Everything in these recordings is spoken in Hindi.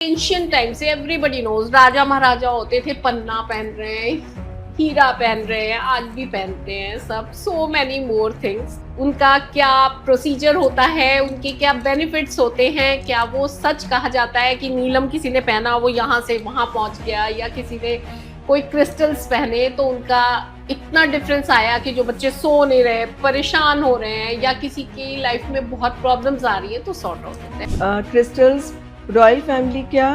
एंशियंट टाइम से एवरीबडी नोज राजा महाराजा होते थे, पन्ना पहन रहे हैं, हीरा पहन रहे हैं, आज भी पहनते हैं सब। So many more things. उनका क्या प्रोसीजर होता है, उनके क्या बेनिफिट्स होते हैं, क्या वो सच कहा जाता है कि नीलम किसी ने पहना वो यहाँ से वहाँ पहुँच गया, या किसी ने कोई क्रिस्टल्स पहने तो उनका इतना डिफरेंस आया कि जो बच्चे सो नहीं रहे, परेशान हो रहे हैं, या किसी की लाइफ में बहुत प्रॉब्लम्स आ रही है तो सॉर्ट आउट होते हैं। क्रिस्टल्स रॉयल फैमिली क्या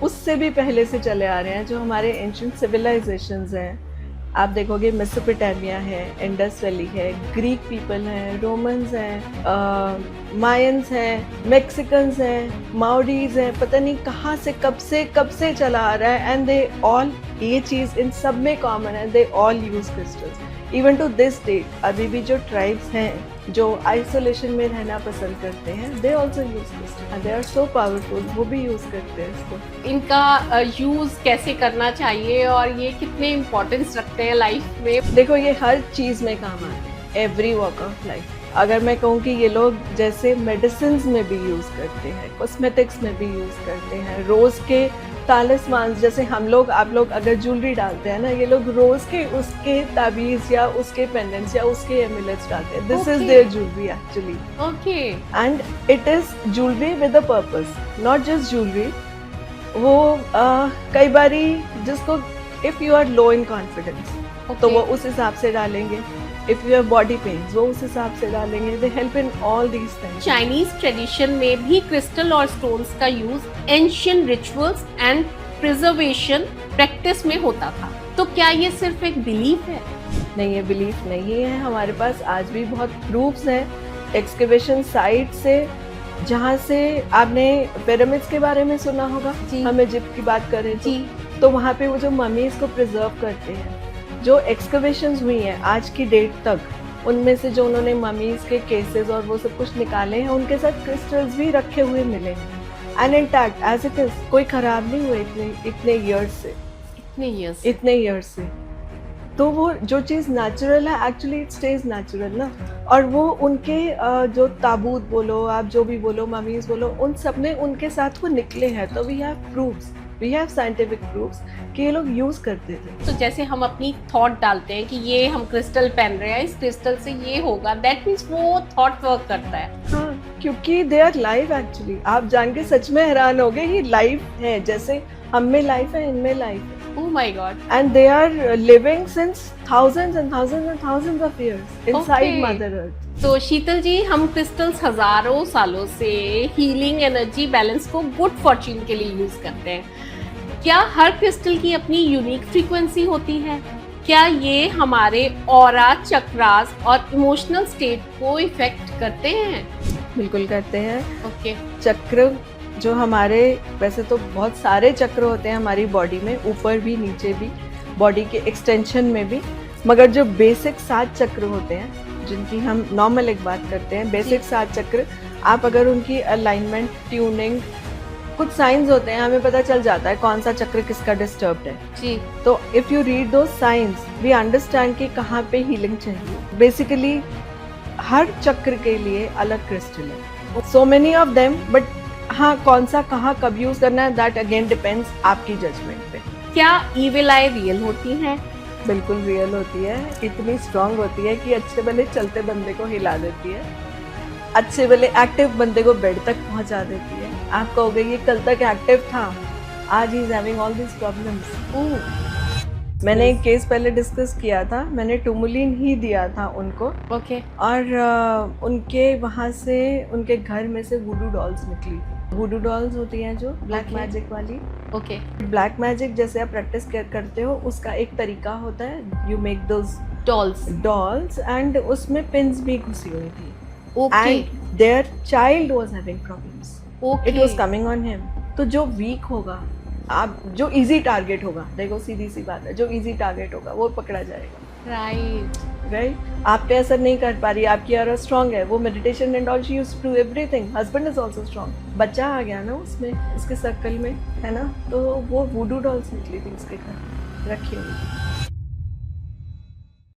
उससे भी पहले से चले आ रहे हैं। जो हमारे एंशिएंट सिविलाइजेशंस हैं, आप देखोगे मेसोपोटामिया है, इंडस वैली है, ग्रीक पीपल हैं, रोमन्स हैं, मायंस हैं, मैक्सिकन्स हैं, माओरीज हैं, पता नहीं कहाँ से कब से चला आ रहा है। एंड दे ऑल, ये चीज़ इन सब में कॉमन है, they all use crystals even to this date. अभी भी जो ट्राइब्स हैं जो आइसोलेशन में रहना पसंद करते हैं, they also use crystal, they are so powerful, वो भी यूज करते हैं इसको। इनका यूज कैसे करना चाहिए और ये कितने इम्पोर्टेंस रखते हैं लाइफ में? देखो, ये हर चीज़ में काम आते हैं, एवरी वॉक ऑफ लाइफ। अगर मैं कहूँ कि ये लोग जैसे मेडिसिन में भी यूज़ करते हैं, कॉस्मेटिक्स में भी यूज़ करते हैं, रोज़ के तालिस्मान, जैसे हम लोग, आप लोग अगर ज्वेलरी डालते हैं ना, ये लोग रोज़ के उसके ताबीज़ या उसके पेंडेंट्स या उसके एमुलेट्स डालते हैं। This is their jewellery actually. Okay. And it is jewellery with a purpose, not just jewellery. वो कई बारी जिसको, if you are low in confidence तो वो उस हिसाब से डालेंगे, if you have body pains वो उस हिसाब से डालेंगे। They help in all these things. Chinese tradition में भी क्रिस्टल और स्टोन्स का use ancient rituals and preservation practice में होता था, तो क्या ये सिर्फ एक बिलीफ है? नहीं, ये बिलीफ नहीं है। हमारे पास आज भी बहुत प्रूफ्स हैं एक्सकेवेशन साइट से, जहाँ से आपने पिरामिड्स के बारे में सुना होगा, हम इजिप्ट की बात करें तो वहाँ पे वो जो ममीज को प्रिजर्व करते हैं, जो एक्सकवेशंस हुई हैं आज की डेट तक, उनमें से जो उन्होंने ममीज के केसेस और वो सब कुछ निकाले हैं, उनके साथ क्रिस्टल्स भी रखे हुए मिले हैं and intact as it is, कोई खराब नहीं हुए इतने ईयर्स से। तो वो जो चीज़ नेचुरल है, एक्चुअली इट स्टेज नेचुरल ना। और वो उनके जो ताबूत बोलो, आप जो भी बोलो, ममीज बोलो, उन सब ने उनके साथ वो निकले हैं। तो we have proofs, we have scientific proofs कि ये लोग यूज़ करते थे। तो जैसे हम अपनी थॉट डालते हैं कि ये हम क्रिस्टल पहन रहे हैं, इस क्रिस्टल से ये होगा, दैट मीन्स वो थॉट वर्क करता है। हाँ, क्योंकि दे आर लाइव एक्चुअली। आप जान के सच में हैरान हो गए, ये लाइव है, जैसे हम में लाइफ है, इनमें लाइफ है। Oh my God. And they are living since thousands and thousands and thousands of years inside Mother Earth. तो शीतल जी, हम क्रिस्टल्स हजारों सालों से हीलिंग, एनर्जी बैलेंस को गुड फॉर्च्यून के लिए यूज करते हैं। क्या हर क्रिस्टल की अपनी यूनिक फ्रीक्वेंसी होती है? क्या ये हमारे ऑरा, चक्रास और इमोशनल स्टेट को इफेक्ट करते हैं? बिल्कुल करते हैं। ओके। चक्र जो हमारे, वैसे तो बहुत सारे चक्र होते हैं हमारी बॉडी में, ऊपर भी नीचे भी, बॉडी के एक्सटेंशन में भी, मगर जो बेसिक 7 चक्र होते हैं, जिनकी हम नॉर्मल एक बात करते हैं, बेसिक 7 चक्र, आप अगर उनकी अलाइनमेंट, ट्यूनिंग, कुछ साइंस होते हैं, हमें पता चल जाता है कौन सा चक्र किसका डिस्टर्ब्ड है जी। तो if you read those science we understand कि कहाँ पे हीलिंग चाहिए। बेसिकली हर चक्र के लिए अलग क्रिस्टल है, so many of them, but हाँ, कौन सा कहाँ कब यूज करना है, दैट अगेन डिपेंड्स आपकी जजमेंट पे। क्या ईविल आई रियल होती हैं? बिल्कुल रियल होती है, इतनी स्ट्रांग होती है कि अच्छे भले चलते बंदे को हिला देती है, अच्छे भले एक्टिव बंदे को बेड तक पहुंचा देती है। आप कहोगे ये कल तक एक्टिव था, आज he is having all this problems. मैंने एक केस पहले डिस्कस किया था, मैंने टूमुलिन ही दिया था उनको। ओके। और उनके वहाँ से, उनके घर में से वुडू डॉल्स निकली। वुडू डॉल्स होती हैं जो ब्लैक मैजिक वाली। ओके। ब्लैक मैजिक जैसे आप प्रैक्टिस करते हो, उसका एक तरीका होता है, you make those dolls and उसमें पिन्स भी घुसी हुई थी। Okay. And their child was having problems, okay. It was coming on him. तो जो वीक होगा, आप जो इजी टारगेट होगा, देखो सीधी सी बात है, जो इजी टारगेट होगा वो पकड़ा जाएगा। राइट। आप पे असर नहीं कर पा रही, आपकी ऑरा स्ट्रांग है, वो meditation and all she used to do everything, husband is also strong, बच्चा आ गया ना उसमें, उसके सर्कल में, है ना, तो वो वुडू डॉल्स निकली थी उसके घर रखी हुई।